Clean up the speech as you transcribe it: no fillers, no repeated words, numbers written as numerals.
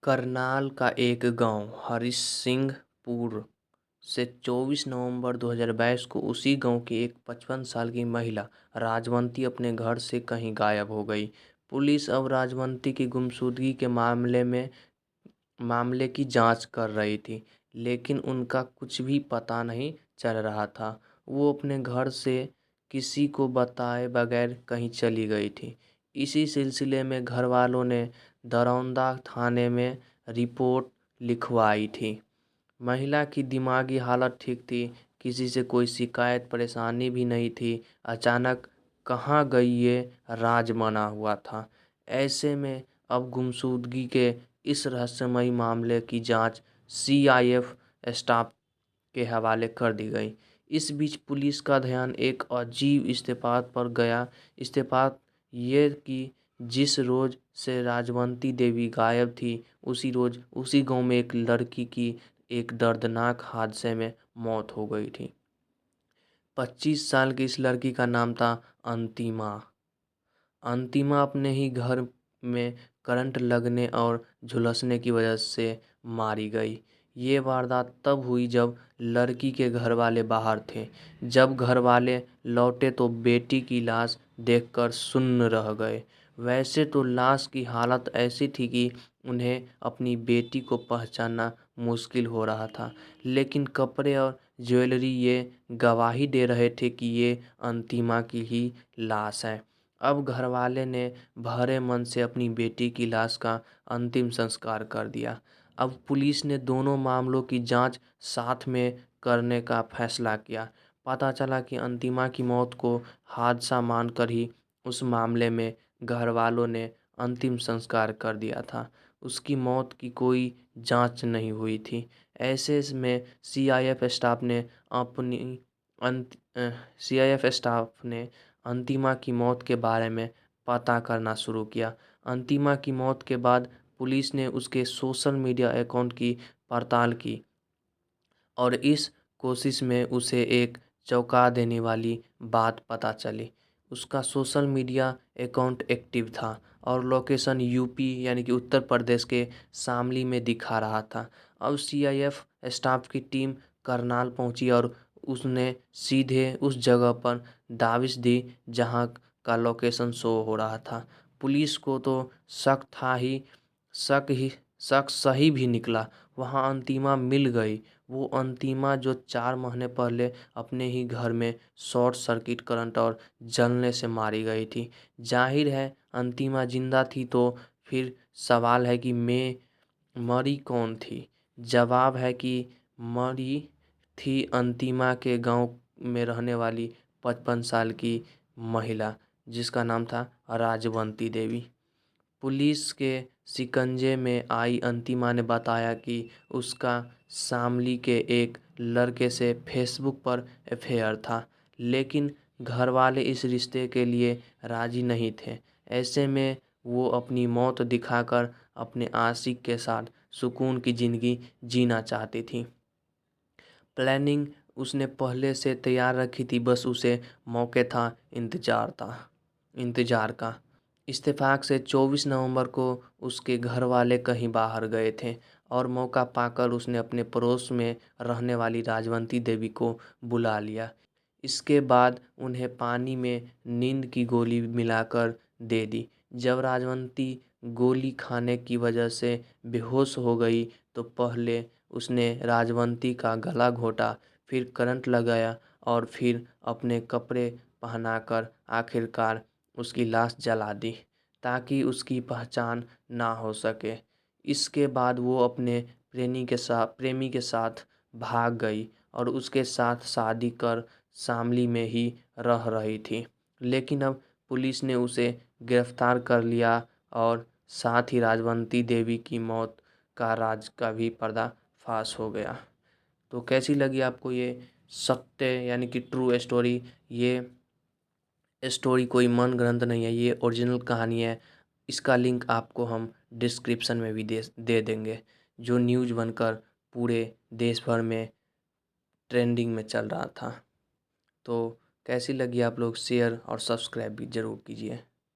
करनाल का एक गांव हरिसिंहपुर से 24 नवंबर 2022 को उसी गांव की एक 55 साल की महिला राजवंती अपने घर से कहीं गायब हो गई। पुलिस अब राजवंती की गुमशुदगी के मामले की जांच कर रही थी, लेकिन उनका कुछ भी पता नहीं चल रहा था। वो अपने घर से किसी को बताए बगैर कहीं चली गई थी। इसी सिलसिले में घर वालों ने दरौंदा थाने में रिपोर्ट लिखवाई थी। महिला की दिमागी हालत ठीक थी, किसी से कोई शिकायत परेशानी भी नहीं थी। अचानक कहाँ गई ये राज बना हुआ था। ऐसे में अब गुमशुदगी के इस रहस्यमयी मामले की जांच सीआईएफ स्टाफ के हवाले कर दी गई। इस बीच पुलिस का ध्यान एक अजीब इत्तेफाक पर गया। इत्तेफाक ये कि जिस रोज से राजवंती देवी गायब थी, उसी रोज उसी गांव में एक लड़की की एक दर्दनाक हादसे में मौत हो गई थी। 25 साल की इस लड़की का नाम था अंतिमा। अंतिमा अपने ही घर में करंट लगने और झुलसने की वजह से मारी गई। ये वारदात तब हुई जब लड़की के घर वाले बाहर थे। जब घर वाले लौटे तो बेटी की लाश देखकर सुन्न रह गए। वैसे तो लाश की हालत ऐसी थी कि उन्हें अपनी बेटी को पहचानना मुश्किल हो रहा था, लेकिन कपड़े और ज्वेलरी ये गवाही दे रहे थे कि ये अंतिमा की ही लाश है। अब घरवाले ने भरे मन से अपनी बेटी की लाश का अंतिम संस्कार कर दिया। अब पुलिस ने दोनों मामलों की जांच साथ में करने का फैसला किया। पता चला कि अंतिमा की मौत को हादसा मानकर ही उस मामले में घरवालों ने अंतिम संस्कार कर दिया था। उसकी मौत की कोई जांच नहीं हुई थी। ऐसे में सीआईएफ स्टाफ ने अंतिमा की मौत के बारे में पता करना शुरू किया। अंतिमा की मौत के बाद पुलिस ने उसके सोशल मीडिया अकाउंट की पड़ताल की और इस कोशिश में उसे एक चौंका देने वाली बात पता चली। उसका सोशल मीडिया अकाउंट एक्टिव था और लोकेशन यूपी यानी कि उत्तर प्रदेश के शामली में दिखा रहा था। अब सीआईएफ स्टाफ की टीम करनाल पहुंची और उसने सीधे उस जगह पर दाविश दी जहां का लोकेशन शो हो रहा था। पुलिस को तो शक था ही, शक सही भी निकला। वहां अंतिमा मिल गई। वो अंतिमा जो 4 महीने पहले अपने ही घर में शॉर्ट सर्किट करंट और जलने से मारी गई थी। जाहिर है अंतिमा जिंदा थी, तो फिर सवाल है कि मरी कौन थी? जवाब है कि मरी थी अंतिमा के गांव में रहने वाली 55 साल की महिला, जिसका नाम था राजवंती देवी। पुलिस के शिकंजे में आई अंतिमा ने बताया कि उसका शामली के एक लड़के से फेसबुक पर अफेयर था, लेकिन घरवाले इस रिश्ते के लिए राजी नहीं थे। ऐसे में वो अपनी मौत दिखाकर अपने आशिक के साथ सुकून की ज़िंदगी जीना चाहती थी। प्लानिंग उसने पहले से तैयार रखी थी, बस उसे मौके था इंतजार का। इत्तेफाक से 24 नवंबर को उसके घर वाले कहीं बाहर गए थे और मौका पाकर उसने अपने पड़ोस में रहने वाली राजवंती देवी को बुला लिया। इसके बाद उन्हें पानी में नींद की गोली मिलाकर दे दी। जब राजवंती गोली खाने की वजह से बेहोश हो गई तो पहले उसने राजवंती का गला घोटा, फिर करंट लगाया और फिर अपने कपड़े पहनाकर आखिरकार उसकी लाश जला दी ताकि उसकी पहचान ना हो सके। इसके बाद वो अपने प्रेमी के साथ भाग गई और उसके साथ शादी कर शामली में ही रह रही थी। लेकिन अब पुलिस ने उसे गिरफ्तार कर लिया और साथ ही राजवंती देवी की मौत का राज का भी पर्दाफाश हो गया। तो कैसी लगी आपको ये सत्य यानी कि ट्रू स्टोरी? ये स्टोरी कोई मन ग्रंथ नहीं है, ये ओरिजिनल कहानी है। इसका लिंक आपको हम डिस्क्रिप्शन में भी दे देंगे, जो न्यूज़ बनकर पूरे देश भर में ट्रेंडिंग में चल रहा था। तो कैसी लगी आप लोग शेयर और सब्सक्राइब भी ज़रूर कीजिए।